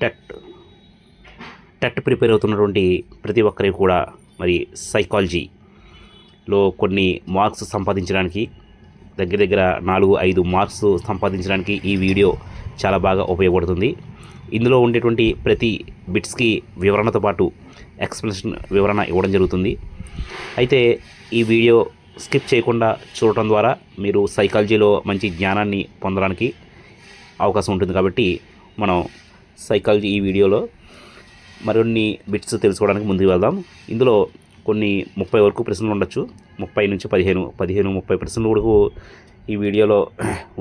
TET TET prepare అవుతున్నటువంటి ప్రతి ఒక్కరికి కూడా మరి సైకాలజీలో కొన్ని మార్క్స్ సంపాదించడానికి దగ్గర 4-5 మార్క్స్ సంపాదించడానికి ఈ వీడియో చాలా బాగా ఉపయోగపడుతుంది. ఇందులో ఉండేటువంటి ప్రతి బిట్స్కి వివరణతో పాటు ఎక్స్ప్లెనేషన్ వివరణ ఇవ్వడం జరుగుతుంది. అయితే ఈ వీడియో స్కిప్ చేయకుండా చూడటం ద్వారా మీరు సైకాలజీలో మంచి జ్ఞానాన్ని పొందడానికి అవకాశం ఉంటుంది. కాబట్టి మనం సైకాలజీ ఈ వీడియోలో మరిన్ని బిట్స్ తెలుసుకోవడానికి ముందుకు వెళ్దాం. ఇందులో కొన్ని 30 వరకు ప్రశ్నలు ఉండొచ్చు. 30 నుంచి 15-30 ప్రశ్నలు వరకు ఈ వీడియోలో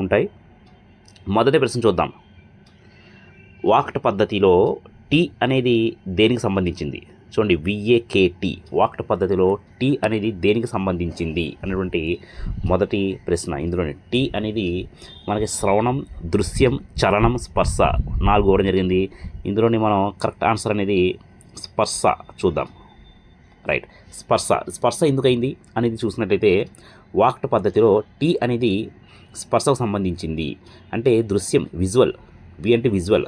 ఉంటాయి. మొదటి ప్రశ్న చూద్దాం. వాక్ట్ పద్ధతిలో టీ అనేది దేనికి సంబంధించింది? చూడండి, VAKT వాక్ట్ పద్ధతిలో టీ అనేది దేనికి సంబంధించింది అనేటువంటి మొదటి ప్రశ్న. ఇందులోని టీ అనేది మనకి శ్రవణం, దృశ్యం, చలనం, స్పర్శ 4 ఇవ్వడం జరిగింది. ఇందులోని మనం కరెక్ట్ ఆన్సర్ అనేది స్పర్శ చూద్దాం. రైట్, స్పర్శ ఎందుకైంది అనేది చూసినట్లయితే వాక్ట్ పద్ధతిలో టీ అనేది స్పర్శకు సంబంధించింది. అంటే దృశ్యం విజువల్, వి అంటే విజువల్,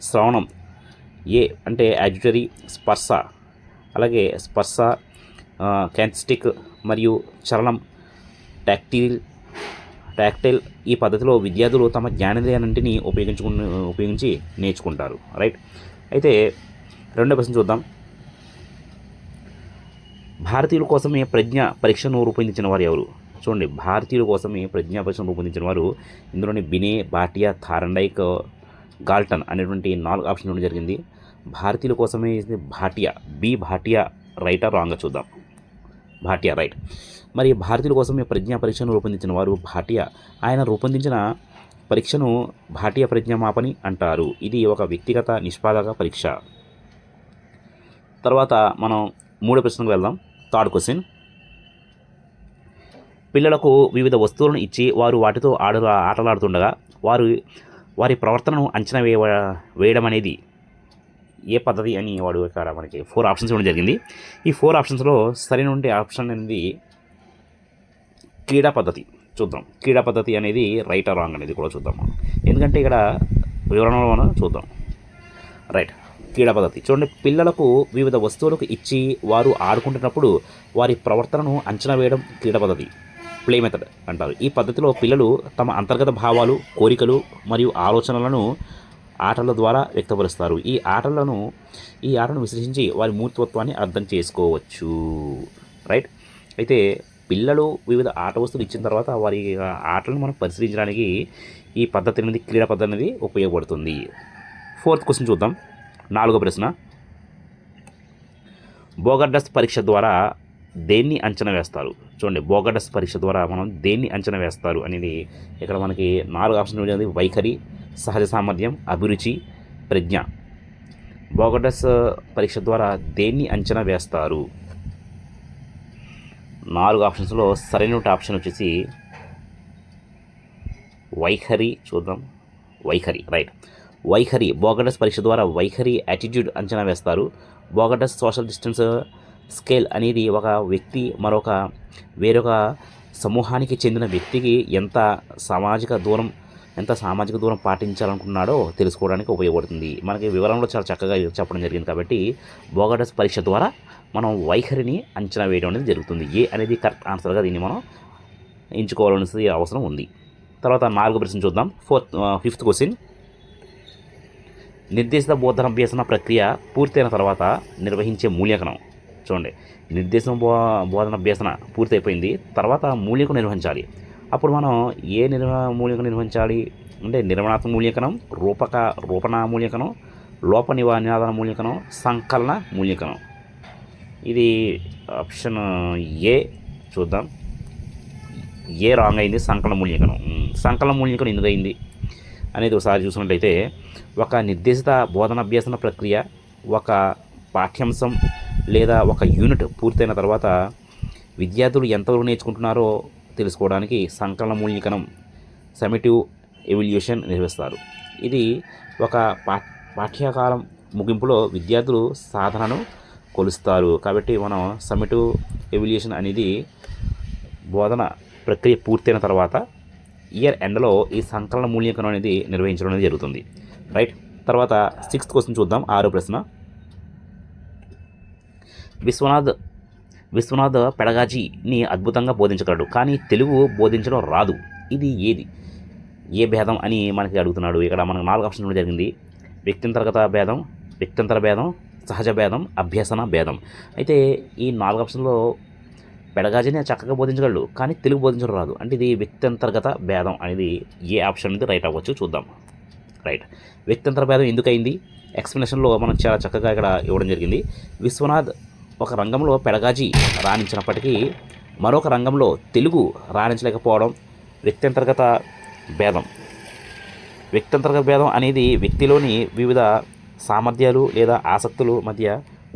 శ్రవణం ఏ అంటే యాడ్యుటరీ, స్పర్శ అలాగే స్పర్శ కినెస్థెటిక్ మరియు చలనం టాక్టైల్. ఈ పద్ధతిలో విద్యార్థులు తమ జ్ఞానేంద్రియాలన్నింటినీ ఉపయోగించి నేర్చుకుంటారు. రైట్, అయితే రెండో ప్రశ్న చూద్దాం. భారతీయుల కోసమే ప్రజ్ఞ పరీక్షను రూపొందించిన వారు ఎవరు? చూడండి, భారతీయుల కోసమే ప్రజ్ఞా పరీక్షను రూపొందించిన వారు ఇందులోని బినే, భాటియా, థారండైక్, గాల్టన్ అనేటువంటి 4 ఆప్షన్ ఇవ్వడం జరిగింది. భారతీయుల కోసమే భాటియా, భాటియా రైటా రాంగ్ చూద్దాం. భాటియా రైట్. మరి భారతీయుల కోసమే ప్రజ్ఞా పరీక్షను రూపొందించిన వారు భాటియా. ఆయన రూపొందించిన పరీక్షను భాటియా ప్రజ్ఞామాపని అంటారు. ఇది ఒక వ్యక్తిగత నిష్పాదక పరీక్ష. తర్వాత మనం మూడో ప్రశ్నకు వెళ్దాం. Third question. పిల్లలకు వివిధ వస్తువులను ఇచ్చి వారు వాటితో ఆటలాడుతుండగా వారి ప్రవర్తనను అంచనా వేయడం అనేది ఏ పద్ధతి అని వాడు ఇక్కడ మనకి 4 ఆప్షన్స్ ఇవ్వడం జరిగింది. ఈ 4 ఆప్షన్స్లో సరైన ఆప్షన్ అనేది క్రీడా పద్ధతి. చూద్దాం, క్రీడా పద్ధతి అనేది రైట్ ఆర్ రాంగ్ అనేది కూడా చూద్దాం. ఎందుకంటే ఇక్కడ వివరణలో మనం చూద్దాం. రైట్, క్రీడా పద్ధతి. చూడండి, పిల్లలకు వివిధ వస్తువులకు ఇచ్చి వారు ఆడుకుంటున్నప్పుడు వారి ప్రవర్తనను అంచనా వేయడం క్రీడా పద్ధతి, ప్లే మెథడ్ అంటారు. ఈ పద్ధతిలో పిల్లలు తమ అంతర్గత భావాలు, కోరికలు మరియు ఆలోచనలను ఆటల ద్వారా వ్యక్తపరుస్తారు. ఈ ఆటలను విశ్లేషించి వారి మూర్తిత్వాన్ని అర్థం చేసుకోవచ్చు. రైట్, అయితే పిల్లలు వివిధ ఆట వస్తువులు ఇచ్చిన తర్వాత వారి ఆటలను మనం పరిశీలించడానికి ఈ పద్ధతి అనేది, క్రీడా పద్ధతి అనేది ఉపయోగపడుతుంది. 4th క్వశ్చన్ చూద్దాం. 4వ ప్రశ్న. బోగర్డస్ పరీక్ష ద్వారా దేన్ని అంచనా వేస్తారు? చూడండి, బోగర్డస్ పరీక్ష ద్వారా మనం దేన్ని అంచనా వేస్తారు అనేది ఇక్కడ మనకి 4 ఆప్షన్ ఉంది. వైఖరి, సహజ సామర్థ్యం, అభిరుచి, ప్రజ్ఞ. బోగర్డస్ పరీక్ష ద్వారా దేన్ని అంచనా వేస్తారు? 4 ఆప్షన్స్లో సరైన ఆప్షన్ వచ్చేసి వైఖరి. చూద్దాం, వైఖరి రైట్. వైఖరి, బోగర్డస్ పరీక్ష ద్వారా వైఖరి, యాటిట్యూడ్ అంచనా వేస్తారు. బోగర్డస్ సోషల్ డిస్టెన్స్ స్కేల్ అనేది ఒక వ్యక్తి వేరొక సమూహానికి చెందిన వ్యక్తికి ఎంత సామాజిక దూరం పాటించాలనుకున్నాడో తెలుసుకోవడానికి ఉపయోగపడుతుంది. మనకి వివరంలో చాలా చక్కగా చెప్పడం జరిగింది. కాబట్టి బోగర్డస్ పరీక్ష ద్వారా మనం వైఖరిని అంచనా వేయడం అనేది జరుగుతుంది. ఏ అనేది కరెక్ట్ ఆన్సర్గా దీన్ని మనం ఎంచుకోవాల్సిన అవసరం ఉంది. తర్వాత 4వ ప్రశ్న చూద్దాం. 5th question. నిర్దేశిత బోధనాభ్యసన ప్రక్రియ పూర్తయిన తర్వాత నిర్వహించే మూల్యాంకనం. చూడండి, బోధనాభ్యసన పూర్తయిపోయింది, తర్వాత మూల్యాంకనం నిర్వహించాలి. అప్పుడు మనం ఏ మూల్యాంకనం నిర్వహించాలి అంటే నిర్వహణాత్మక మూల్యాంకనం, రూపణ మూల్యాంకనం, లోప నివారణ మూల్యాంకనం, సంకలన మూల్యాంకనం. ఇది ఆప్షన్ ఏ చూద్దాం. ఏ రాంగ్ అయింది. సంకలన మూల్యాంకనం ఎందుకు అయింది అనేది ఒకసారి చూసినట్లయితే, ఒక నిర్దేశిత బోధనాభ్యసన ప్రక్రియ, ఒక పాఠ్యాంశం లేదా ఒక యూనిట్ పూర్తయిన తర్వాత విద్యార్థులు ఎంతవరకు నేర్చుకుంటున్నారో తెలుసుకోవడానికి సంకలన మూల్యాంకనం, సమ్మేటివ్ ఎవాల్యుయేషన్ నిర్వహిస్తారు. ఇది ఒక పాఠ్యకాలం ముగింపులో విద్యార్థులు సాధనను కొలుస్తారు. కాబట్టి మనం సమ్మేటివ్ ఎవాల్యుయేషన్ అనేది బోధన ప్రక్రియ పూర్తయిన తర్వాత ఇయర్ ఎండ్లో ఈ సంకలన మూల్యాంకనం అనేది నిర్వహించడం అనేది జరుగుతుంది. రైట్, తర్వాత 6th క్వశ్చన్ చూద్దాం. 6వ ప్రశ్న. విశ్వనాథ్ పెడగాజీని అద్భుతంగా బోధించగలడు, కానీ తెలుగు బోధించడం రాదు. ఇది ఏది? ఏ భేదం అని మనకి అడుగుతున్నాడు. ఇక్కడ మనకు 4 ఆప్షన్స్ ఇవ్వడం జరిగింది. వ్యక్తింతర్గత భేదం, వ్యక్తింతర భేదం, సహజ భేదం, అభ్యసన భేదం. అయితే ఈ 4 ఆప్షన్లో పెడగాజీని చక్కగా బోధించగలడు, కానీ తెలుగు బోధించడం రాదు. అంటే ఇది వ్యక్తింతర్గత భేదం అనేది ఏ ఆప్షన్ అనేది రైట్ అవ్వచ్చు చూద్దాం. రైట్. వ్యక్తింతర భేదం ఎందుకైంది? ఎక్స్ప్లెనేషన్లో మనం చాలా చక్కగా ఇక్కడ ఇవ్వడం జరిగింది. విశ్వనాథ్ ఒక రంగంలో పెడగాజీ రాణించినప్పటికీ మరొక రంగంలో తెలుగు రాణించలేకపోవడం వ్యక్తింతర్గత భేదం. వ్యక్తింతర్గత భేదం అనేది వ్యక్తిలోని వివిధ సామర్థ్యాలు లేదా ఆసక్తుల మధ్య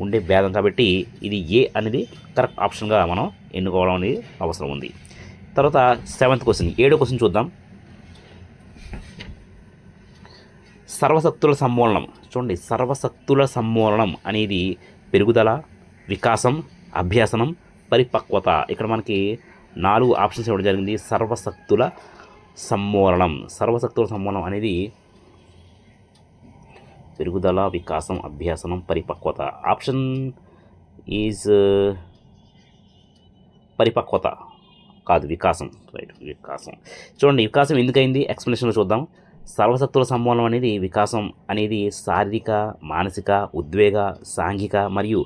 ఉండే భేదం. కాబట్టి ఇది ఏ అనేది కరెక్ట్ ఆప్షన్గా మనం ఎన్నుకోవడం అనేది అవసరం ఉంది. తర్వాత 7th క్వశ్చన్, 7వ క్వశ్చన్ చూద్దాం. సర్వశక్తుల సమ్మేళనం. చూడండి, సర్వశక్తుల సమ్మేళనం అనేది పెరుగుదల, వికాసం, అభ్యాసనం, పరిపక్వత. ఇక్కడ మనకి 4 ఆప్షన్స్ ఇవ్వడం జరిగింది. సర్వశక్తుల సమ్మేళనం అనేది పెరుగుదల, వికాసం, అభ్యాసనం, పరిపక్వత. ఆప్షన్ ఈజ్ పరిపక్వత కాదు, వికాసం. రైట్, వికాసం. చూడండి, వికాసం ఎందుకైంది ఎక్స్ప్లెనేషన్లో చూద్దాం. సర్వశక్తుల సమ్మేళనం అనేది వికాసం అనేది శారీరక, మానసిక, ఉద్వేగ, సాంఘిక మరియు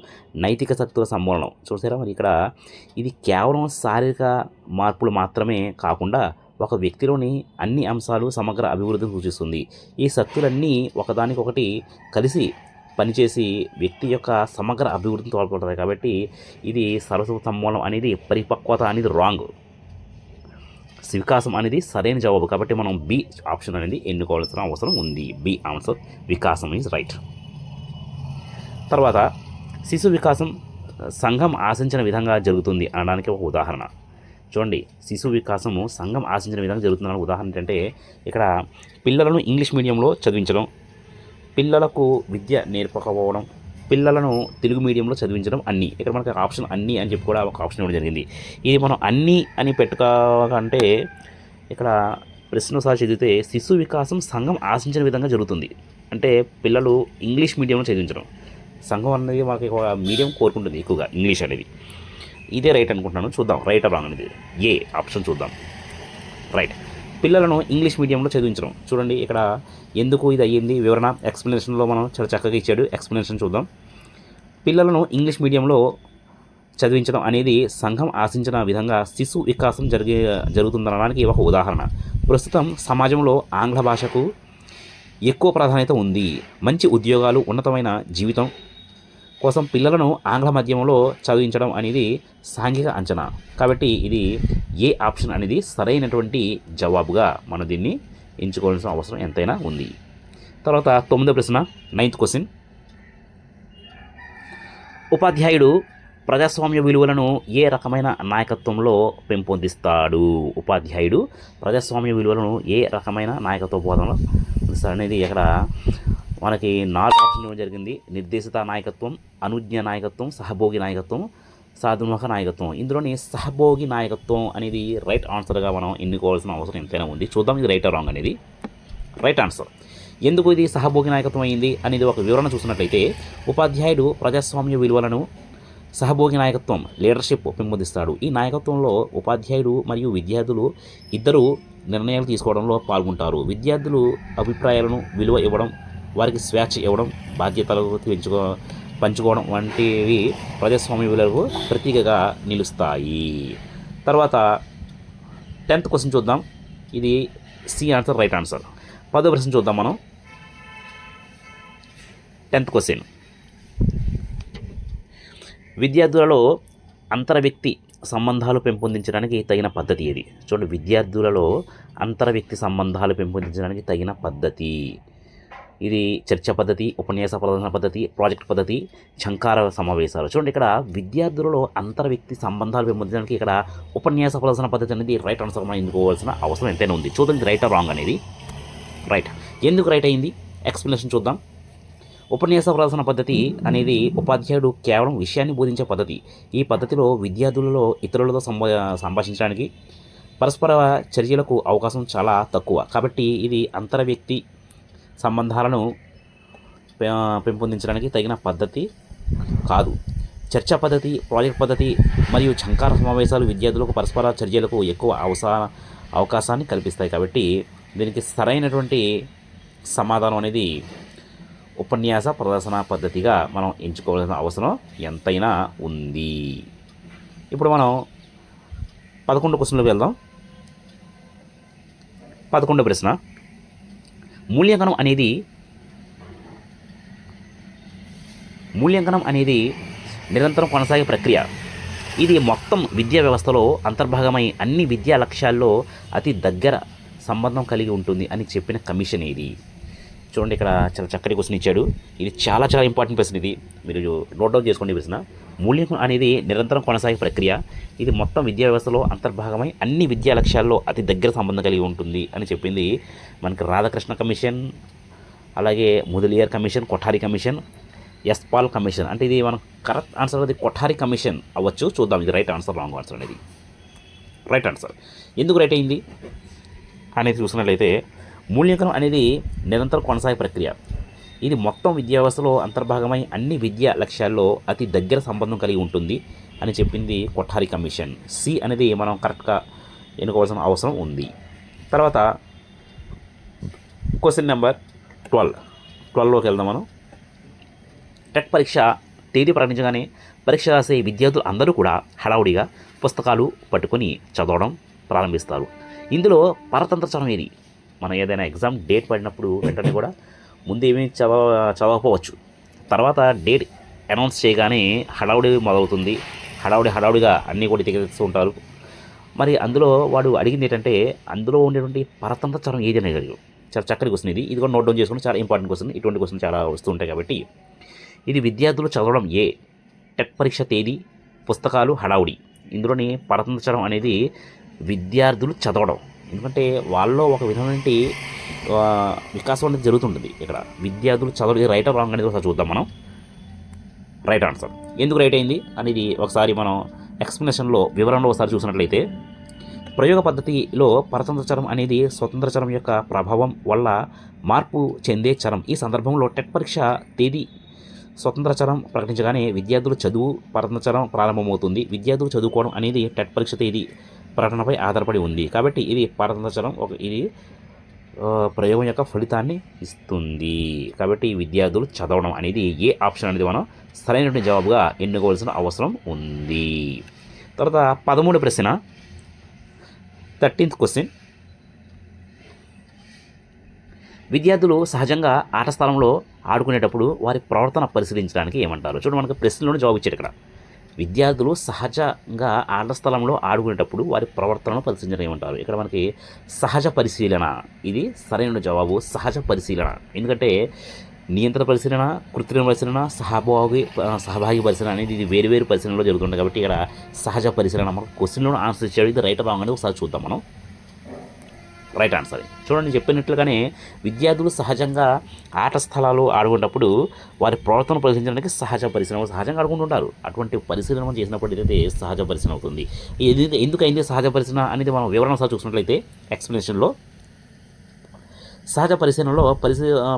నైతిక శక్తుల సమ్మేళనం. చూసారా మరి ఇక్కడ ఇది కేవలం శారీరక మార్పులు మాత్రమే కాకుండా ఒక వ్యక్తిలోని అన్ని అంశాలు సమగ్ర అభివృద్ధిని సూచిస్తుంది. ఈ శక్తులన్నీ ఒకదానికొకటి కలిసి పనిచేసి వ్యక్తి యొక్క సమగ్ర అభివృద్ధిని తోడ్పడతాయి. కాబట్టి ఇది సర్వశక్తుల సమ్మేళనం అనేది పరిపక్వత అనేది రాంగ్. వికాసం అనేది సరైన జవాబు. కాబట్టి మనం బి ఆప్షన్ అనేది ఎన్నుకోవాల్సిన అవసరం ఉంది. బి ఆన్సర్, వికాసం ఈజ్ రైట్. తర్వాత శిశు వికాసం సంఘం ఆశించిన విధంగా జరుగుతుంది అనడానికి ఒక ఉదాహరణ. చూడండి, శిశు వికాసము సంఘం ఆశించిన విధంగా జరుగుతుందని ఉదాహరణ ఏంటంటే ఇక్కడ పిల్లలను ఇంగ్లీష్ మీడియంలో చదివించడం, పిల్లలకు విద్య నేర్పకపోవడం, పిల్లలను తెలుగు మీడియంలో చదివించడం. అన్నీ ఇక్కడ మనకి ఆప్షన్ అన్నీ అని చెప్పి కూడా ఒక ఆప్షన్ ఇవ్వడం జరిగింది. ఇది మనం అన్నీ అని పెట్టుకోవాలంటే ఇక్కడ ప్రశ్నసారి చదివితే శిశు వికాసం సంఘం ఆశించిన విధంగా జరుగుతుంది అంటే పిల్లలు ఇంగ్లీష్ మీడియంలో చదివించడం. సంఘం అనేది మనకి ఒక మీడియం కోరుకుంటుంది ఎక్కువగా, ఇంగ్లీష్ అనేది. ఇదే రైట్ అనుకుంటున్నాను. చూద్దాం రైట్ రాంగ్ అనేది. ఏ ఆప్షన్ చూద్దాం. రైట్, పిల్లలను ఇంగ్లీష్ మీడియంలో చదివించడం. చూడండి ఇక్కడ ఎందుకు ఇది అయ్యింది వివరణ ఎక్స్ప్లెనేషన్లో మనం చాలా చక్కగా ఇచ్చాడు. ఎక్స్ప్లెనేషన్ చూద్దాం. పిల్లలను ఇంగ్లీష్ మీడియంలో చదివించడం అనేది సంఘం ఆశించిన విధంగా శిశు వికాసం జరుగుతుందనడానికి ఒక ఉదాహరణ. ప్రస్తుతం సమాజంలో ఆంగ్ల భాషకు ఎక్కువ ప్రాధాన్యత ఉంది. మంచి ఉద్యోగాలు, ఉన్నతమైన జీవితం కోసం పిల్లలను ఆంగ్ల మాధ్యమంలో చదివించడం అనేది సాంఘిక అంచనా. కాబట్టి ఇది ఏ ఆప్షన్ అనేది సరైనటువంటి జవాబుగా మనం దీన్ని ఎంచుకోవాల్సిన అవసరం ఎంతైనా ఉంది. తర్వాత 9వ ప్రశ్న, 9th క్వశ్చన్. ఉపాధ్యాయుడు ప్రజాస్వామ్య విలువలను ఏ రకమైన నాయకత్వంలో పెంపొందిస్తాడు? ఉపాధ్యాయుడు ప్రజాస్వామ్య విలువలను ఏ రకమైన నాయకత్వ బోధనలో అనేది ఇక్కడ మనకి 4 ఆప్షన్ ఇవ్వడం జరిగింది. నిర్దేశిత నాయకత్వం, అనుజ్ఞ నాయకత్వం, సహభోగి నాయకత్వం, సాధుముఖ నాయకత్వం. ఇందులోని సహభోగి నాయకత్వం అనేది రైట్ ఆన్సర్గా మనం ఎన్నుకోవాల్సిన అవసరం ఎంతైనా ఉంది. చూద్దాం ఇది రైట్ రాంగ్ అనేది. Right answer. ఎందుకు ఇది సహభోగి నాయకత్వం అయింది అనేది ఒక వివరణ చూసినట్లయితే ఉపాధ్యాయుడు ప్రజాస్వామ్య విలువలను సహభోగి నాయకత్వం, లీడర్షిప్ పెంపొందిస్తాడు. ఈ నాయకత్వంలో ఉపాధ్యాయుడు మరియు విద్యార్థులు ఇద్దరు నిర్ణయాలు తీసుకోవడంలో పాల్గొంటారు. విద్యార్థులు అభిప్రాయాలను విలువ ఇవ్వడం, వారికి స్వేచ్ఛ ఇవ్వడం, బాధ్యతలకు పంచుకోవడం వంటివి ప్రజాస్వామ్య విలువలకు ప్రతీకగా నిలుస్తాయి. తర్వాత 10th క్వశ్చన్ చూద్దాం. ఇది సి ఆన్సర్, రైట్ ఆన్సర్. 10వ ప్రశ్న చూద్దాం మనం. 10th question. విద్యార్థులలో అంతర్వ్యక్తి సంబంధాలు పెంపొందించడానికి తగిన పద్ధతి ఏది? చూడండి, విద్యార్థులలో అంతర్వ్యక్తి సంబంధాలు పెంపొందించడానికి తగిన పద్ధతి ఇది చర్చ పద్ధతి, ఉపన్యాస ప్రదర్శన పద్ధతి, ప్రాజెక్ట్ పద్ధతి, ఝంకార సమావేశాలు. చూడండి, ఇక్కడ విద్యార్థులలో అంతర్వ్యక్తి సంబంధాలు పెంపొందించడానికి ఇక్కడ ఉపన్యాస ప్రదర్శన పద్ధతి అనేది రైట్ ఆన్సర్ మనం ఎన్నుకోవాల్సిన అవసరం ఎంతైనా ఉంది. చూద్దాం ఇది రైట్ ఆర్ రాంగ్ అనేది. రైట్. ఎందుకు రైట్ అయింది ఎక్స్ప్లెనేషన్ చూద్దాం. ఉపన్యాస ప్రదర్శన పద్ధతి అనేది ఉపాధ్యాయుడు కేవలం విషయాన్ని బోధించే పద్ధతి. ఈ పద్ధతిలో విద్యార్థులలో ఇతరులతో సంభాషించడానికి, పరస్పర చర్యలకు అవకాశం చాలా తక్కువ. కాబట్టి ఇది అంతర్వ్యక్తి సంబంధాలను పెంపొందించడానికి తగిన పద్ధతి కాదు. చర్చా పద్ధతి, ప్రాజెక్ట్ పద్ధతి మరియు ఝంకార సమావేశాలు విద్యార్థులకు పరస్పర చర్యలకు ఎక్కువ అవకాశాన్ని కల్పిస్తాయి. కాబట్టి దీనికి సరైనటువంటి సమాధానం అనేది ఉపన్యాస ప్రదర్శన పద్ధతిగా మనం ఎంచుకోవాల్సిన అవసరం ఎంతైనా ఉంది. ఇప్పుడు మనం 11 క్వశ్చన్లోకి వెళ్దాం. 11వ ప్రశ్న, మూల్యాంకనం అనేది నిరంతరం కొనసాగే ప్రక్రియ. ఇది మొత్తం విద్యా వ్యవస్థలో అంతర్భాగమై అన్ని విద్యా లక్ష్యాల్లో అతి దగ్గర సంబంధం కలిగి ఉంటుంది అని చెప్పిన కమిషన్ ఇది. చూడండి, ఇక్కడ చాలా చక్కటి క్వశ్చన్ ఇచ్చాడు. ఇది చాలా చాలా ఇంపార్టెంట్ ప్రశ్న. ఇది మీరు నోట్ డౌన్ చేసుకోండి. ప్రశ్న, మూల్యాంకనం అనేది నిరంతరం కొనసాగే ప్రక్రియ. ఇది మొత్తం విద్యా వ్యవస్థలో అంతర్భాగమై అన్ని విద్యా లక్ష్యాల్లో అతి దగ్గర సంబంధం కలిగి ఉంటుంది అని చెప్పింది మనకి రాధాకృష్ణ కమిషన్, అలాగే Mudaliar commission, Kothari commission, Yashpal commission. అంటే ఇది మనం కరెక్ట్ ఆన్సర్ అది కొఠారి కమిషన్ అవ్వచ్చు. చూద్దాం ఇది రైట్ ఆన్సర్ రాంగ్ ఆన్సర్ అనేది. రైట్ ఆన్సర్ ఎందుకు రైట్ అయింది అనేది చూసినట్లయితే, మూల్యాంకనం అనేది నిరంతరం కొనసాగే ప్రక్రియ. ఇది మొత్తం విద్యా వ్యవస్థలో అంతర్భాగమై అన్ని విద్యా లక్ష్యాల్లో అతి దగ్గర సంబంధం కలిగి ఉంటుంది అని చెప్పింది కొఠారి కమిషన్. సి అనేది మనం కరెక్ట్గా ఎన్నుకోవాల్సిన అవసరం ఉంది. తర్వాత క్వశ్చన్ నెంబర్ 12లోకి వెళ్దాం మనం. టెట్ పరీక్ష తేదీ ప్రకటించగానే పరీక్ష రాసే విద్యార్థులు అందరూ కూడా హడావుడిగా పుస్తకాలు పట్టుకొని చదవడం ప్రారంభిస్తారు. ఇందులో పరతంత్ర చదవం ఏది? మనం ఏదైనా ఎగ్జామ్ డేట్ పడినప్పుడు వెంటనే కూడా ముందు ఏమీ చదవకపోవచ్చు. తర్వాత డేట్ అనౌన్స్ చేయగానే హడావుడి మొదలవుతుంది. హడావుడిగా అన్నీ కూడా తెగేస్తూ ఉంటారు. మరి అందులో వాడు అడిగింది ఏంటంటే, అందులో ఉండేటువంటి పరతంత్ర చదవం ఏది అనేది అడిగాడు. చాలా చక్కటి క్వశ్చన్ ఇది. ఇది కూడా నోట్ డౌన్ చేసుకుని, చాలా ఇంపార్టెంట్ క్వశ్చన్. ఇటువంటి క్వశ్చన్ చాలా వస్తూ ఉంటాయి కాబట్టి ఇది విద్యార్థులు చదవడం ఏ, టెట్ పరీక్ష తేదీ, పుస్తకాలు, హడావుడి. ఇందులోని పరతంత్ర చదవం అనేది విద్యార్థులు చదవడం. ఎందుకంటే వాళ్ళలో ఒక విధమైన వికాసం అనేది జరుగుతుంటుంది. ఇక్కడ విద్యార్థులు చదవడం రైట్ ఆర్ రాంగ్ అనేది ఒకసారి చూద్దాం మనం. రైట్ ఆన్సర్ ఎందుకు రైట్ అయింది అనేది ఒకసారి మనం ఎక్స్ప్లెనేషన్లో వివరణలో ఒకసారి చూసినట్లయితే, ప్రయోగ పద్ధతిలో పరతంత్ర చరం అనేది స్వతంత్ర చరం యొక్క ప్రభావం వల్ల మార్పు చెందే చరం. ఈ సందర్భంలో టెట్ పరీక్ష తేదీ స్వతంత్ర చరం ప్రకటించగానే విద్యార్థులు చదువు పరతంత్ర చరం ప్రారంభమవుతుంది. విద్యార్థులు చదువుకోవడం అనేది టెట్ పరీక్ష తేదీ ప్రకటనపై ఆధారపడి ఉంది. కాబట్టి ఇది పరతంత్ర చరం, ఇది ప్రయోగం యొక్క ఫలితాన్ని ఇస్తుంది. కాబట్టి విద్యార్థులు చదవడం అనేది ఏ ఆప్షన్ అనేది మనం సరైనటువంటి జవాబుగా ఎన్నుకోవాల్సిన అవసరం ఉంది. తర్వాత 13వ ప్రశ్న, 13th క్వశ్చన్, విద్యార్థులు సహజంగా ఆట స్థలంలో ఆడుకునేటప్పుడు వారి ప్రవర్తన పరిశీలించడానికి ఏమంటారు? చూడండి, మనకు ప్రశ్నలోనే జవాబు ఇచ్చారు ఇక్కడ. విద్యార్థులు సహజంగా ఆట స్థలంలో ఆడుకునేటప్పుడు వారి ప్రవర్తనను పరిశీలించడం ఏమంటారు? ఇక్కడ మనకి సహజ పరిశీలన, ఇది సరైన జవాబు. సహజ పరిశీలన. ఎందుకంటే నియంత్రణ పరిశీలన, కృత్రిమ పరిశీలన, సహభాగి పరిశీలన అనేది ఇది వేరు పరిశీలనలో జరుగుతుంది. కాబట్టి ఇక్కడ సహజ పరిశీలన మనకు క్వశ్చన్లో ఆన్సర్ ఇచ్చాడు. ఇది రైట్ రాంగ్ అనేది ఒకసారి చూద్దాం మనం. రైట్ ఆన్సర్ చూడండి, చెప్పినట్లుగానే విద్యార్థులు సహజంగా ఆట స్థలాలు ఆడుకునేటప్పుడు వారి ప్రవర్తన పరిశీలించడానికి సహజ పరిశీలన, సహజంగా ఆడుకుంటుంటారు. అటువంటి పరిశీలన మనం చేసినప్పుడు ఏదైతే సహజ పరిశీలన అవుతుంది. ఎందుకైంది సహజ పరిశీలన అనేది మనం వివరణ సార్ చూసినట్లయితే ఎక్స్ప్లెనేషన్లో, సహజ పరిశీలనలో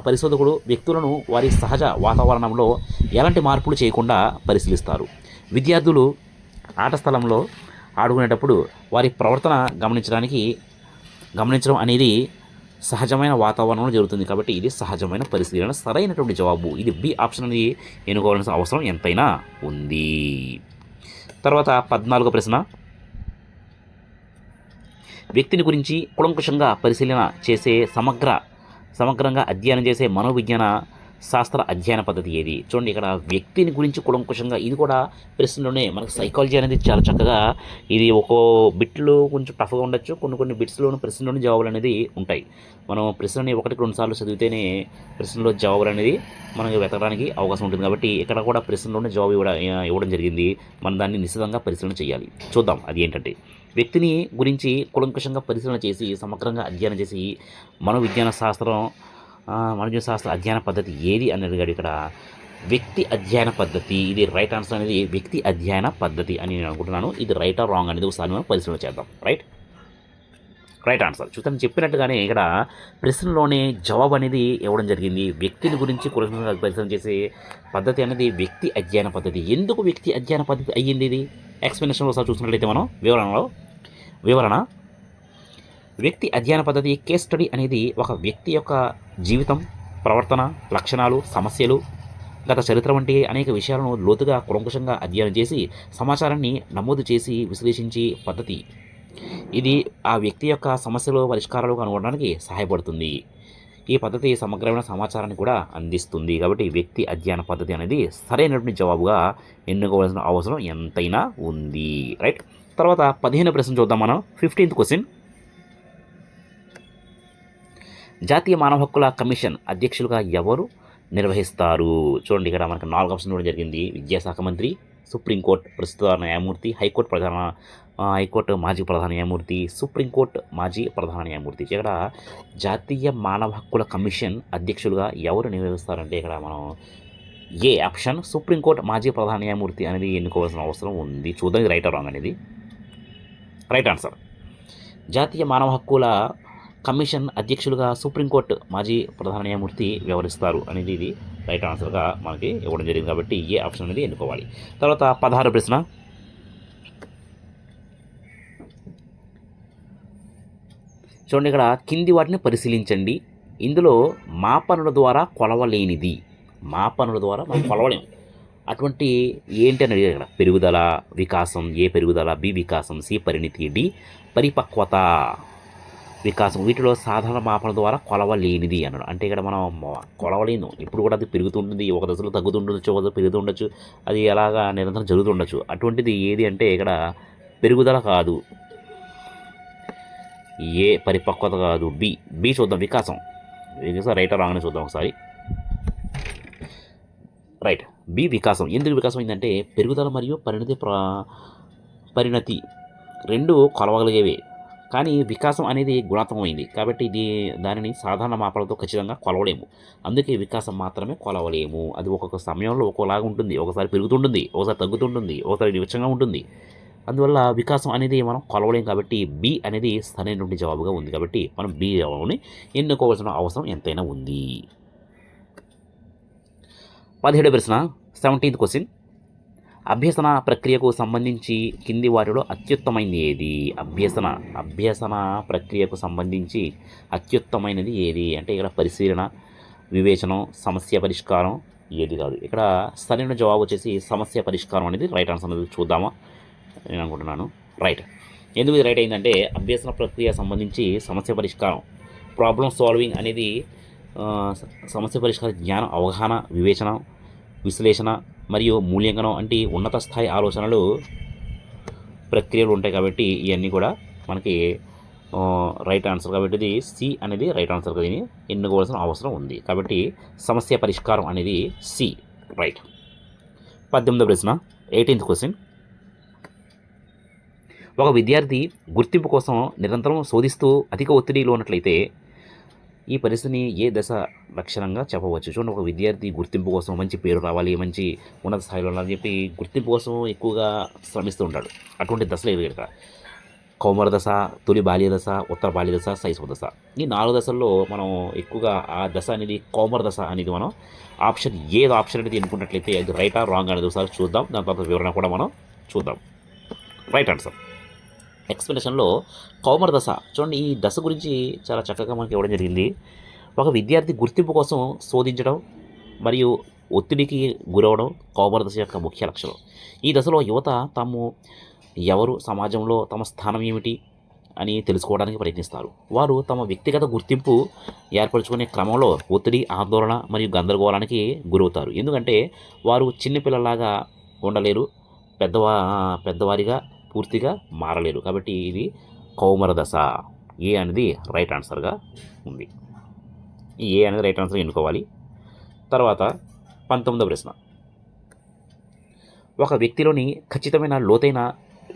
పరిశోధకుడు వ్యక్తులను వారి సహజ వాతావరణంలో ఎలాంటి మార్పులు చేయకుండా పరిశీలిస్తారు. విద్యార్థులు ఆట స్థలంలో ఆడుకునేటప్పుడు వారి ప్రవర్తన గమనించడం అనేది సహజమైన వాతావరణంలో జరుగుతుంది. కాబట్టి ఇది సహజమైన పరిశీలన. సరైనటువంటి జవాబు ఇది బి ఆప్షన్ అనేది ఎన్నుకోవాల్సిన అవసరం ఎంతైనా ఉంది. తర్వాత 14వ ప్రశ్న, వ్యక్తిని గురించి కూలంకషంగా పరిశీలన చేసే సమగ్రంగా అధ్యయనం చేసే మనోవిజ్ఞాన శాస్త్ర అధ్యయన పద్ధతి ఏది? చూడండి, ఇక్కడ వ్యక్తిని గురించి కూలంకషంగా, ఇది కూడా ప్రశ్నలోనే మనకు సైకాలజీ అనేది చాలా చక్కగా, ఇది ఒక్కో బిట్లో కొంచెం టఫ్గా ఉండొచ్చు, కొన్ని బిట్స్లోని ప్రశ్నలోని జవాబులు అనేది ఉంటాయి. మనం ప్రశ్నని 1-2 సార్లు చదివితేనే ప్రశ్నలో జవాబులు అనేది మనకు వెతకడానికి అవకాశం ఉంటుంది. కాబట్టి ఇక్కడ కూడా ప్రశ్నలోనే జవాబు ఇవ్వడం జరిగింది. మనం దాన్ని నిశ్చితంగా పరిశీలన చేయాలి. చూద్దాం అది ఏంటంటే, వ్యక్తిని గురించి కూలంకషంగా పరిశీలన చేసి సమగ్రంగా అధ్యయనం చేసి మనోవిజ్ఞాన శాస్త్ర అధ్యయన పద్ధతి ఏది అని అడిగాడు. ఇక్కడ వ్యక్తి అధ్యయన పద్ధతి, ఇది రైట్ ఆన్సర్ అనేది వ్యక్తి అధ్యయన పద్ధతి అని నేను అనుకుంటున్నాను. ఇది రైట్ ఆర్ రాంగ్ అనేది ఒకసారి మనం పరిశీలన చేద్దాం. Right answer. చూద్దాం, చెప్పినట్టుగానే ఇక్కడ ప్రశ్నలోనే జవాబు అనేది ఇవ్వడం జరిగింది. వ్యక్తిని గురించి కూలంకషంగా పరిశీలన చేసే పద్ధతి అనేది వ్యక్తి అధ్యయన పద్ధతి. ఎందుకు వ్యక్తి అధ్యయన పద్ధతి అయ్యింది ఇది? ఎక్స్ప్లెనేషన్లో ఒకసారి చూసినట్లయితే మనం వివరణ వ్యక్తి అధ్యయన పద్ధతి కేస్ స్టడీ అనేది ఒక వ్యక్తి యొక్క జీవితం, ప్రవర్తన, లక్షణాలు, సమస్యలు, గత చరిత్ర వంటి అనేక విషయాలను లోతుగా కూలంకషంగా అధ్యయనం చేసి సమాచారాన్ని నమోదు చేసి విశ్లేషించే పద్ధతి. ఇది ఆ వ్యక్తి యొక్క సమస్యలు పరిష్కారాలు కనుగొనడానికి సహాయపడుతుంది. ఈ పద్ధతి సమగ్రమైన సమాచారాన్ని కూడా అందిస్తుంది. కాబట్టి వ్యక్తి అధ్యయన పద్ధతి అనేది సరైనటువంటి జవాబుగా ఎన్నుకోవాల్సిన అవసరం ఎంతైనా ఉంది. రైట్. తర్వాత 15వ ప్రశ్న చూద్దాం మనం. 15th question. జాతీయ మానవ హక్కుల కమిషన్ అధ్యక్షులుగా ఎవరు నిర్వహిస్తారు? చూడండి, ఇక్కడ మనకు 4 ఆప్షన్ ఇవ్వడం జరిగింది. విద్యాశాఖ మంత్రి, సుప్రీంకోర్టు ప్రస్తుత న్యాయమూర్తి, హైకోర్టు మాజీ ప్రధాన న్యాయమూర్తి, సుప్రీంకోర్టు మాజీ ప్రధాన న్యాయమూర్తి. ఇక్కడ జాతీయ మానవ హక్కుల కమిషన్ అధ్యక్షులుగా ఎవరు నిర్వహిస్తారంటే ఇక్కడ మనం ఏ ఆప్షన్ సుప్రీంకోర్టు మాజీ ప్రధాన న్యాయమూర్తి అనేది ఎన్నుకోవాల్సిన అవసరం ఉంది. చూద్దాం ఇది రైట్ ఆర్ రాంగ్ అనేది. Right answer. జాతీయ మానవ హక్కుల కమిషన్ అధ్యక్షులుగా సుప్రీంకోర్టు మాజీ ప్రధాన న్యాయమూర్తి వ్యవహరిస్తారు అనేది ఇది రైట్ ఆన్సర్గా మనకి ఇవ్వడం జరిగింది. కాబట్టి ఏ ఆప్షన్ అనేది ఎన్నుకోవాలి. తర్వాత 16వ ప్రశ్న. చూడండి, ఇక్కడ కింది వాటిని పరిశీలించండి. ఇందులో మాపనుల ద్వారా కొలవలేనిది. మాపనుల ద్వారా మనం కొలవలేము. అటువంటి ఏంటి అని అడిగారు ఇక్కడ. పెరుగుదల, వికాసం. ఏ పెరుగుదల, బి వికాసం, సి పరిణితి, డి పరిపక్వత. వికాసం వీటిలో సాధారణ మాపన ద్వారా కొలవలేనిది అన్నాడు. అంటే ఇక్కడ మనం కొలవలేను. ఇప్పుడు కూడా అది పెరుగుతుంటుంది, ఒక దశలో తగ్గుతుండొచ్చు, ఒక దశలో పెరుగుతుండొచ్చు, అది ఎలాగా నిరంతరం జరుగుతుండొచ్చు. అటువంటిది ఏది అంటే ఇక్కడ పెరుగుదల కాదు, ఏ పరిపక్వత కాదు, బి చూద్దాం వికాసం. రైట్ రాంగ్ అని చూద్దాం ఒకసారి. రైట్, బి వికాసం. ఎందుకు వికాసం అయిందంటే పెరుగుదల మరియు పరిణతి రెండు కొలవగలిగేవే, కానీ వికాసం అనేది గుణాత్మకమైంది. కాబట్టి దానిని సాధారణ మాపలతో ఖచ్చితంగా కొలవలేము. అందుకే వికాసం మాత్రమే కొలవలేము. అది ఒక్కొక్క సమయంలో ఒక్కోలాగా ఉంటుంది. ఒకసారి పెరుగుతుంటుంది, ఒకసారి తగ్గుతుంటుంది, ఒకసారి నిమిషంగా ఉంటుంది. అందువల్ల వికాసం అనేది మనం కొలవలేం. కాబట్టి బి అనేది సరైనటువంటి జవాబుగా ఉంది. కాబట్టి మనం బి జవాబుని ఎన్నుకోవాల్సిన అవసరం ఎంతైనా ఉంది. 17వ ప్రశ్న, 17th క్వశ్చన్. అభ్యసన ప్రక్రియకు సంబంధించి కింది వాటిలో అత్యుత్తమైనది ఏది? అభ్యసన ప్రక్రియకు సంబంధించి అత్యుత్తమైనది ఏది అంటే ఇక్కడ పరిశీలన, వివేచనం, సమస్య పరిష్కారం ఏది కాదు. ఇక్కడ సరైన జవాబు వచ్చేసి సమస్య పరిష్కారం అనేది రైట్ ఆన్సర్ అనేది చూద్దామా నేను అనుకుంటున్నాను. రైట్. ఎందుకు ఇది రైట్ అయిందంటే అభ్యసన ప్రక్రియ సంబంధించి సమస్య పరిష్కారం, ప్రాబ్లమ్ సాల్వింగ్ అనేది సమస్య పరిష్కార జ్ఞానం, అవగాహన, వివేచన, విశ్లేషణ మరియు మూల్యాంకనం అంటే ఉన్నత స్థాయి ఆలోచనలు ప్రక్రియలు ఉంటాయి. కాబట్టి ఇవన్నీ కూడా మనకి రైట్ ఆన్సర్. కాబట్టి ఇది సి అనేది రైట్ ఆన్సర్. దీన్ని ఎన్నుకోవాల్సిన అవసరం ఉంది. కాబట్టి సమస్య పరిష్కారం అనేది సి. రైట్. 18వ ప్రశ్న, 18th క్వశ్చన్. ఒక విద్యార్థి గుర్తింపు కోసం నిరంతరం శోధిస్తూ అధిక ఒత్తిడిలో ఉన్నట్లయితే ఈ పరిస్థితిని ఏ దశ లక్షణంగా చెప్పవచ్చు? చూడండి, ఒక విద్యార్థి గుర్తింపు కోసం మంచి పేరు రావాలి, మంచి ఉన్నత స్థాయిలో ఉండాలని చెప్పి గుర్తింపు కోసం ఎక్కువగా శ్రమిస్తూ ఉంటాడు. అటువంటి దశలు ఏవి ఇక్కడ? కౌమార దశ, తొలి బాల్య దశ, ఉత్తర బాల్య దశ, శైశవ దశ. ఈ 4 దశల్లో మనం ఎక్కువగా ఆ దశ అనేది కౌమార దశ అనేది మనం ఆప్షన్ అనేది ఎన్నుకున్నట్లయితే అది రైట్ ఆర్ రాంగ్ అనేది ఒకసారి చూద్దాం. దాని తర్వాత వివరణ కూడా మనం చూద్దాం. Right answer. ఎక్స్ప్లెనేషన్లో కౌమార దశ. చూడండి, ఈ దశ గురించి చాలా చక్కగా మనకి ఇవ్వడం జరిగింది. ఒక విద్యార్థి గుర్తింపు కోసం శోధించడం మరియు ఒత్తిడికి గురవడం కౌమార దశ యొక్క ముఖ్య లక్షణం. ఈ దశలో యువత తాము ఎవరు, సమాజంలో తమ స్థానం ఏమిటి అని తెలుసుకోవడానికి ప్రయత్నిస్తారు. వారు తమ వ్యక్తిగత గుర్తింపు ఏర్పరచుకునే క్రమంలో ఒత్తిడి, ఆందోళన మరియు గందరగోళానికి గురవుతారు. ఎందుకంటే వారు చిన్నపిల్లలాగా ఉండలేరు, పెద్దవారిగా పూర్తిగా మారలేరు. కాబట్టి ఇది కౌమార దశ. ఏ అనేది రైట్ ఆన్సర్గా ఉంది. ఈ ఏ అనేది రైట్ ఆన్సర్ ఎన్నుకోవాలి. తర్వాత 19వ ప్రశ్న. ఒక వ్యక్తిలోని ఖచ్చితమైన లోతైన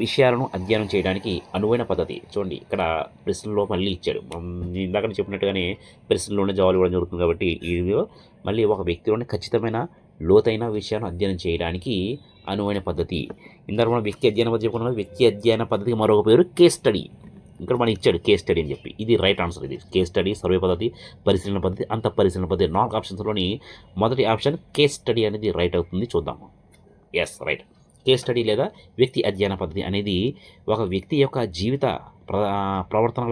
విషయాలను అధ్యయనం చేయడానికి అనువైన పద్ధతి. చూడండి, ఇక్కడ ప్రశ్నలో మళ్ళీ ఇచ్చాడు. ఇందాక చెప్పినట్టుగానే ప్రశ్నలోనే జవాబు ఇవ్వడం జరుగుతుంది. కాబట్టి ఇది మళ్ళీ ఒక వ్యక్తిలోని ఖచ్చితమైన లోతైన విషయాన్ని అధ్యయనం చేయడానికి అనువైన పద్ధతి. ఇందాక మనం వ్యక్తి అధ్యయన పద్ధతి చెప్పుకున్నాం. వ్యక్తి అధ్యయన పద్ధతికి మరొక పేరు కేస్ స్టడీ. ఇక్కడ మనకి ఇచ్చాడు కేస్ స్టడీ అని చెప్పి, ఇది రైట్ ఆన్సర్. ఇది కేస్ స్టడీ, సర్వే పద్ధతి, పరిశీలన పద్ధతి, అంత పరిశీలన పద్ధతి. 4 ఆప్షన్స్లోని మొదటి ఆప్షన్ కేస్ స్టడీ అనేది రైట్ అవుతుంది. చూద్దాము. Yes, right. కేస్ స్టడీ లేదా వ్యక్తి అధ్యయన పద్ధతి అనేది ఒక వ్యక్తి యొక్క జీవిత ప్రవర్తన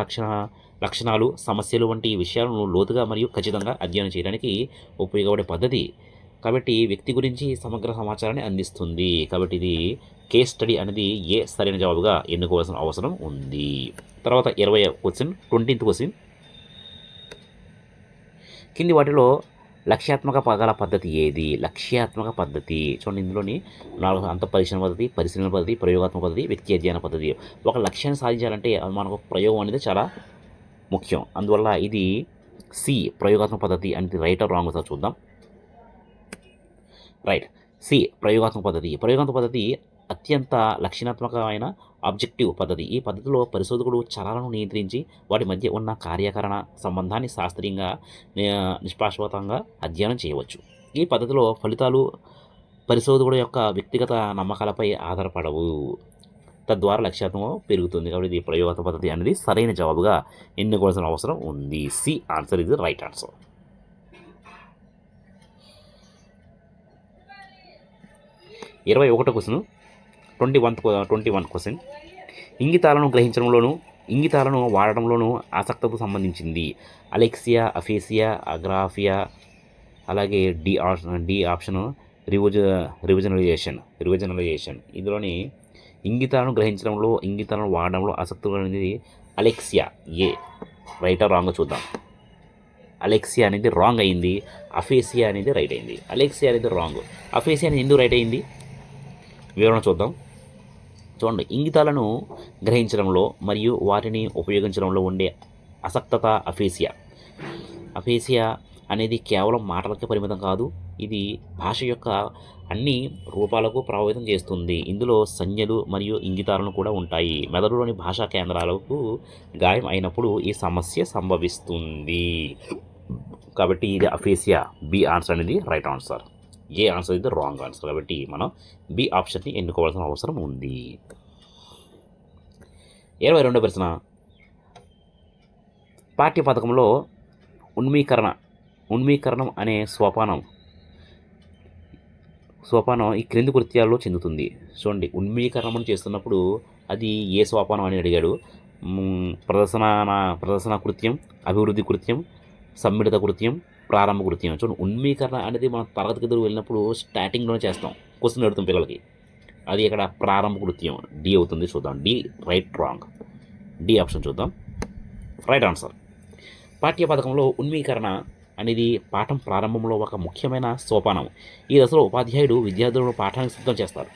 లక్షణాలు, సమస్యలు వంటి విషయాలను లోతుగా మరియు ఖచ్చితంగా అధ్యయనం చేయడానికి ఉపయోగపడే పద్ధతి. కాబట్టి వ్యక్తి గురించి సమగ్ర సమాచారాన్ని అందిస్తుంది. కాబట్టి ఇది కేస్ స్టడీ అనేది ఏ సరైన జవాబుగా ఎన్నుకోవాల్సిన అవసరం ఉంది. తర్వాత 20వ క్వశ్చన్, 20th క్వశ్చన్. కింది వాటిలో లక్ష్యాత్మక పదాల పద్ధతి ఏది? లక్ష్యాత్మక పద్ధతి చూడండి, ఇందులోని 4 అంత పరిశీలన పద్ధతి, ప్రయోగాత్మక పద్ధతి, వ్యక్తి అధ్యయన పద్ధతి. ఒక లక్ష్యాన్ని సాధించాలంటే మనకు ప్రయోగం అనేది చాలా ముఖ్యం. అందువల్ల ఇది సి ప్రయోగాత్మక పద్ధతి అనేది రైట్ ఆర్ రాంగ్ సార్ చూద్దాం. రైట్, సి ప్రయోగాత్మక పద్ధతి. ప్రయోగాత్మక పద్ధతి అత్యంత లక్షణాత్మకమైన ఆబ్జెక్టివ్ పద్ధతి. ఈ పద్ధతిలో పరిశోధకుడు చలాలను నియంత్రించి వాటి మధ్య ఉన్న కార్యకారణ సంబంధాన్ని శాస్త్రీయంగా నిష్పాక్షపాతంగా అధ్యయనం చేయవచ్చు. ఈ పద్ధతిలో ఫలితాలు పరిశోధకుడు యొక్క వ్యక్తిగత నమ్మకాలపై ఆధారపడవు, తద్వారా లక్ష్యాత్మకం పెరుగుతుంది. కాబట్టి ఇది ప్రయోగాత్మక పద్ధతి అనేది సరైన జవాబుగా ఎన్నుకోవాల్సిన అవసరం ఉంది. సి ఆన్సర్ ఇది రైట్ ఆన్సర్. 21వ క్వశ్చన్, 21 క్వశ్చన్. ఇంగితాలను గ్రహించడంలోనూ ఇంగితాలను వాడడంలోనూ ఆసక్తితో సంబంధించింది. అలెక్సియా, అఫేసియా, అగ్రాఫియా, అలాగే డి ఆప్షన్ రివిజనలైజేషన్. ఇందులోని ఇంగితాలను గ్రహించడంలో, ఇంగితాలను వాడడంలో ఆసక్తి అనేది alexia. A right are wrong చూద్దాం. అలెక్సియా అనేది రాంగ్ అయింది, అఫేసియా అనేది రైట్ అయింది. అలెక్సియా అనేది రాంగ్, అఫేసియా అనేది ఎందుకు రైట్ అయింది వివరణ చూద్దాం. చూడండి, ఇంగితాలను గ్రహించడంలో మరియు వాటిని ఉపయోగించడంలో ఉండే అసక్తత అఫేసియా అనేది కేవలం మాటలకే పరిమితం కాదు, ఇది భాష యొక్క అన్ని రూపాలకు ప్రభావితం చేస్తుంది. ఇందులో సంజ్ఞలు మరియు ఇంగితాలను కూడా ఉంటాయి. మెదడులోని భాషా కేంద్రాలకు గాయం అయినప్పుడు ఈ సమస్య సంభవిస్తుంది. కాబట్టి ఇది అఫేసియా. బి ఆన్సర్ అనేది రైట్ ఆన్సర్. ఏ ఆన్సర్ ఇది రాంగ్ ఆన్సర్. కాబట్టి మనం బి ఆప్షన్ని ఎన్నుకోవాల్సిన అవసరం ఉంది. 22వ ప్రశ్న. పాఠ్య పథకంలో ఉన్మీకరణం అనే సోపానం ఈ క్రింది కృత్యాల్లో చెందుతుంది. చూడండి, ఉన్మీకరణం చేస్తున్నప్పుడు అది ఏ సోపానం అని అడిగాడు. ప్రదర్శన కృత్యం, అభివృద్ధి కృత్యం, సమ్మిళిత కృత్యం, ప్రారంభ కృత్యం. చూడండి, ఉన్మీకరణ అనేది మనం తరగతి గదిలో వెళ్ళినప్పుడు స్టార్టింగ్లోనే చేస్తాం, క్వశ్చన్ అడుగుతాం పిల్లలకి. అది ఇక్కడ ప్రారంభ కృత్యం డి అవుతుంది. చూద్దాం, D right wrong. D option చూద్దాం. Right answer. పాఠ్య పథకంలో ఉన్మీకరణ అనేది పాఠం ప్రారంభంలో ఒక ముఖ్యమైన సోపానం. ఈ దశలో ఉపాధ్యాయుడు విద్యార్థులను పాఠానికి సిద్ధం చేస్తారు,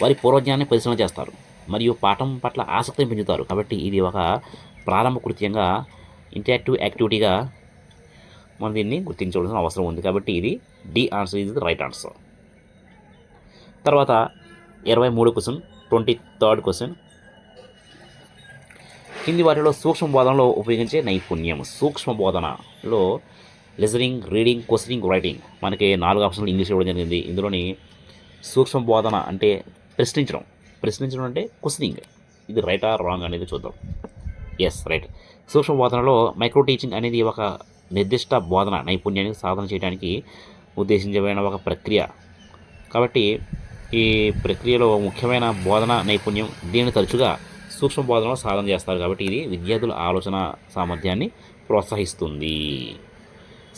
వారి పూర్వజ్ఞానాన్ని పరిశీలన చేస్తారు మరియు పాఠం పట్ల ఆసక్తిని పెంచుతారు. కాబట్టి ఇది ఒక ప్రారంభ కృత్యంగా, ఇంటరాక్టివ్ యాక్టివిటీగా మనం దీన్ని గుర్తించవలసిన అవసరం ఉంది. కాబట్టి ఇది డి ఆన్సర్ ఇది రైట్ ఆన్సర్. తర్వాత 23వ క్వశ్చన్, 23rd క్వశ్చన్. కింది వాటిలో సూక్ష్మ బోధనలో ఉపయోగించే నైపుణ్యం. సూక్ష్మ బోధనలో లిజనింగ్, రీడింగ్, క్వశ్చనింగ్, రైటింగ్. మనకి 4 ఆప్షన్లు ఇంగ్లీష్ ఇవ్వడం జరిగింది. ఇందులోని సూక్ష్మ బోధన అంటే ప్రశ్నించడం అంటే క్వశ్చనింగ్. ఇది రైట్ ఆర్ రాంగ్ అనేది చూద్దాం. Yes, right. సూక్ష్మ బోధనలో మైక్రో టీచింగ్ అనేది ఒక నిర్దిష్ట బోధన నైపుణ్యాన్ని సాధన చేయడానికి ఉద్దేశించబడిన ఒక ప్రక్రియ. కాబట్టి ఈ ప్రక్రియలో ముఖ్యమైన బోధన నైపుణ్యం, దీనిని తరచుగా సూక్ష్మ బోధనలో సాధన చేస్తారు. కాబట్టి ఇది విద్యార్థుల ఆలోచన సామర్థ్యాన్ని ప్రోత్సహిస్తుంది.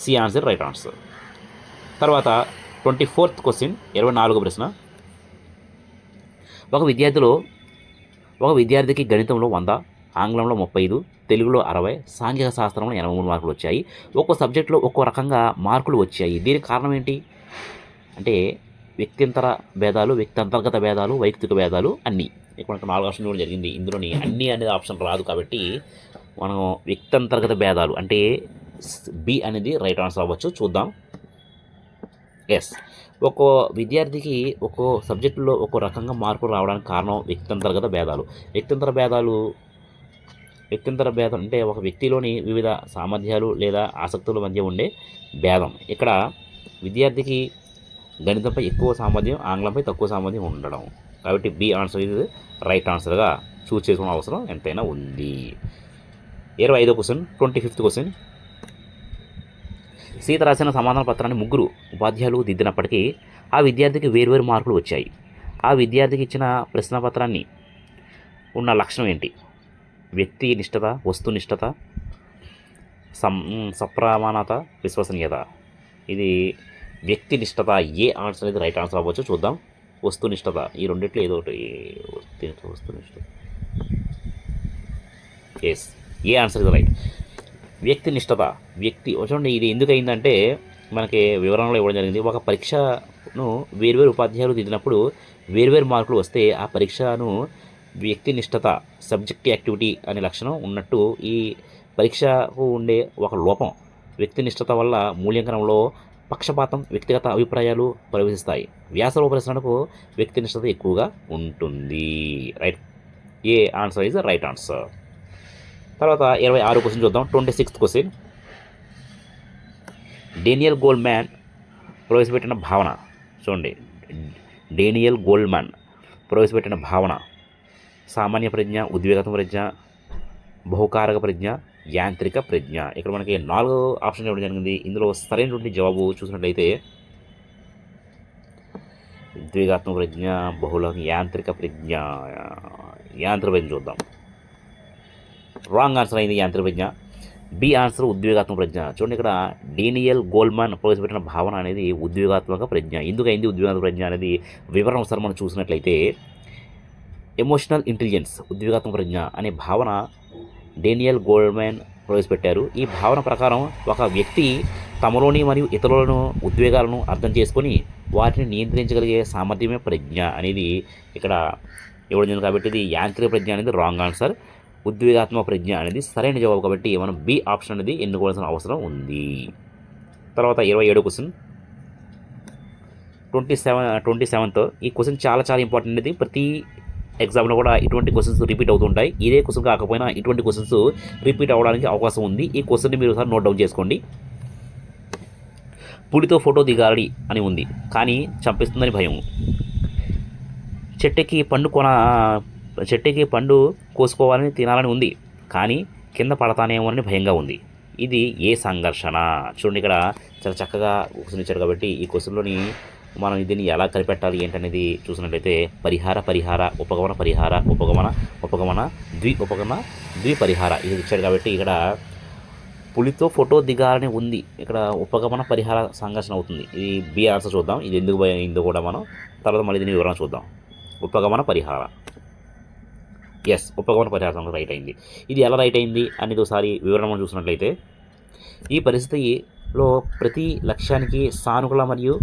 C answer right answer. తర్వాత 24th క్వశ్చన్, 24వ ప్రశ్న. ఒక విద్యార్థికి గణితంలో 100, ఆంగ్లంలో 35, తెలుగులో 60, సాంఘిక శాస్త్రంలో 83 మార్కులు వచ్చాయి. ఒక్కో సబ్జెక్టులో ఒక్కో రకంగా మార్కులు వచ్చాయి. దీనికి కారణం ఏంటి అంటే వ్యక్తింతర భేదాలు, వ్యక్తంతర్గత భేదాలు, వైయక్తిక భేదాలు అన్నీ. ఇక్కడ 4 ఆప్షన్ ఇవ్వడం జరిగింది. ఇందులోని అన్నీ అనేది ఆప్షన్ రాదు. కాబట్టి మనం వ్యక్తంతర్గత భేదాలు అంటే బి అనేది రైట్ ఆన్సర్ అవ్వచ్చు. చూద్దాం. ఎస్, ఒక్కో విద్యార్థికి ఒక్కో సబ్జెక్టులో ఒక్కో రకంగా మార్కులు రావడానికి కారణం వ్యక్తంతర్గత భేదాలు. వ్యక్తింతర భేదం అంటే ఒక వ్యక్తిలోని వివిధ సామర్థ్యాలు లేదా ఆసక్తుల మధ్య ఉండే భేదం. ఇక్కడ విద్యార్థికి గణితంపై ఎక్కువ సామర్థ్యం, ఆంగ్లంపై తక్కువ సామర్థ్యం ఉండడం. కాబట్టి బి ఆన్సర్ ఇది రైట్ ఆన్సర్గా చూస్ చేసుకునే అవసరం ఎంతైనా ఉంది. 25వ క్వశ్చన్, 25th క్వశ్చన్. సీత రాసిన సమాధాన పత్రాన్ని ముగ్గురు ఉపాధ్యాయులు దిద్దినప్పటికీ ఆ విద్యార్థికి వేర్వేరు మార్కులు వచ్చాయి. ఆ విద్యార్థికి ఇచ్చిన ప్రశ్నపత్రాన్ని ఉన్న లక్షణం ఏంటి? వ్యక్తి నిష్ఠత, వస్తునిష్ఠత, సప్రమాణత, విశ్వసనీయత. ఇది వ్యక్తి నిష్ఠత. ఏ ఆన్సర్ అనేది రైట్ ఆన్సర్ అవ్వచ్చు చూద్దాం. వస్తునిష్ఠత, ఈ రెండిట్లో ఏదో ఒకటి. వస్తునిష్ఠత, ఎస్, ఏ ఆన్సర్ ఇది రైట్. వ్యక్తి నిష్ఠత, వ్యక్తి చూడండి. ఇది ఎందుకు అయిందంటే మనకి వివరణలో ఇవ్వడం జరిగింది. ఒక పరీక్షను వేర్వేరు ఉపాధ్యాయులు దిద్దినప్పుడు వేర్వేరు మార్కులు వస్తే ఆ పరీక్షను వ్యక్తి నిష్ఠత, సబ్జెక్ట్ యాక్టివిటీ అనే లక్షణం ఉన్నట్టు ఈ పరీక్షకు ఉండే ఒక లోపం. వ్యక్తి నిష్ఠత వల్ల మూల్యాంకనంలో పక్షపాతం, వ్యక్తిగత అభిప్రాయాలు ప్రవేశిస్తాయి. వ్యాసరూప ప్రశ్నలకు వ్యక్తి నిష్ఠత ఎక్కువగా ఉంటుంది. Right, A answer is right answer. తర్వాత 26 క్వశ్చన్ చూద్దాం. 26th question. డేనియల్ గోల్డ్మ్యాన్ ప్రవేశపెట్టిన భావన. చూడండి, డేనియల్ గోల్డ్మ్యాన్ ప్రవేశపెట్టిన భావన సామాన్య ప్రజ్ఞ, ఉద్వేగాత్మక ప్రజ్ఞ, బహుకారక ప్రజ్ఞ, యాంత్రిక ప్రజ్ఞ. ఇక్కడ మనకి 4 ఆప్షన్ ఇవ్వడం జరిగింది. ఇందులో సరైనటువంటి జవాబు చూసినట్లయితే ఉద్వేగాత్మక ప్రజ్ఞ, యాంత్రిక ప్రజ్ఞ. యాంత్రిక ప్రజ్ఞ చూద్దాం. రాంగ్ ఆన్సర్ అయింది యాంత్రిక ప్రజ్ఞ. బి ఆన్సర్ ఉద్వేగాత్మక ప్రజ్ఞ. చూడండి, ఇక్కడ డేనియల్ గోల్డ్మ్యాన్ ప్రవేశపెట్టిన భావన అనేది ఉద్వేగాత్మక ప్రజ్ఞ. ఎందుకు అయింది ఉద్వేగాత్మక ప్రజ్ఞ అనేది వివరణ ఒకసారి మనం చూసినట్లయితే, ఎమోషనల్ ఇంటెలిజెన్స్, ఉద్వేగాత్మక ప్రజ్ఞ అనే భావన డేనియల్ గోల్డ్మ్యాన్ ప్రవేశపెట్టారు. ఈ భావన ప్రకారం ఒక వ్యక్తి తమలోని మరియు ఇతరులను ఉద్వేగాలను అర్థం చేసుకొని వాటిని నియంత్రించగలిగే సామర్థ్యమే ప్రజ్ఞ అనేది ఇక్కడ ఇవ్వడం జరిగింది. కాబట్టి ఇది యాంత్రిక ప్రజ్ఞ అనేది రాంగ్ ఆన్సర్. ఉద్వేగాత్మక ప్రజ్ఞ అనేది సరైన జవాబు. కాబట్టి మనం బి ఆప్షన్ అనేది ఎన్నుకోవాల్సిన అవసరం ఉంది. తర్వాత 27వ క్వశ్చన్. 27th. ఈ క్వశ్చన్ చాలా ఇంపార్టెంట్. ఇది ప్రతి ఎగ్జామ్లో కూడా ఇటువంటి క్వశ్చన్స్ రిపీట్ అవుతుంటాయి. ఇదే క్వశ్చన్ కాకపోయినా ఇటువంటి క్వశ్చన్స్ రిపీట్ అవ్వడానికి అవకాశం ఉంది. ఈ క్వశ్చన్ని మీరు ఒకసారి నోట్ డౌన్ చేసుకోండి. పులితో ఫోటో దిగాలి అని ఉంది, కానీ చంపిస్తుందని భయం. చెట్టుకి పండు కోసుకోవాలని తినాలని ఉంది, కానీ కింద పడతానేమో అని భయంగా ఉంది. ఇది ఏ సంఘర్షణ? చూడండి, ఇక్కడ చాలా చక్కగా క్వశ్చన్ ఇచ్చారు. కాబట్టి ఈ క్వశ్చన్లోని మనం దీన్ని ఎలా కనిపెట్టాలి ఏంటనేది చూసినట్లయితే పరిహార, ఉపగమన, ద్విపరిహార ఇది ఇచ్చాడు. కాబట్టి ఇక్కడ పులితో ఫోటో దిగాలని ఉంది, ఇక్కడ ఉపగమన పరిహార సంఘర్షణ అవుతుంది. ఇది బి ఆన్సర్ చూద్దాం. ఇది ఎందుకు అయిందో కూడా మనం తర్వాత మళ్ళీ దీని వివరణ చూద్దాం. ఉపగమన పరిహార, ఎస్, ఉపగమన పరిహార సంఘర్షణ రైట్ అయింది. ఇది ఎలా రైట్ అయింది అనేది ఒకసారి వివరణ మనం చూసినట్లయితే, ఈ పరిస్థితిలో ప్రతి లక్ష్యానికి సానుకూల మరియు